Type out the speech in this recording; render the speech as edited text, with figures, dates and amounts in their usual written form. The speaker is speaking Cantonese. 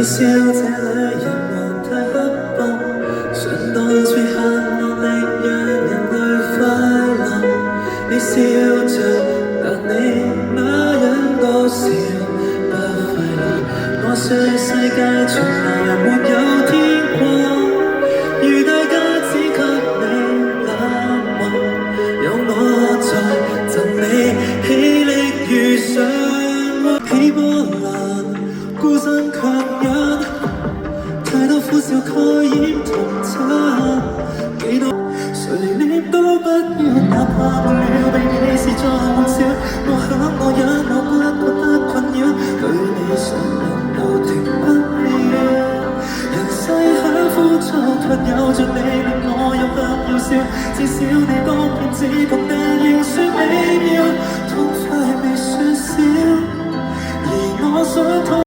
笑這裏人們太刻薄，想當初恨我力讓人類快樂。你笑着，但你那樣多少不快樂。我說世界從來沒有天國，如大家只給你冷漠，有我在贈你氣力如上起波瀾，孤身強忍，太多苦笑蓋掩同親，幾多誰念都不要，哪怕沒了被你視作玩笑。我想我忍，我不覺得困擾，對你上癮都停不了。人世很枯燥，但有着你令我有得要笑，至少你當騙子同地仍算美妙，痛快未算少，而我想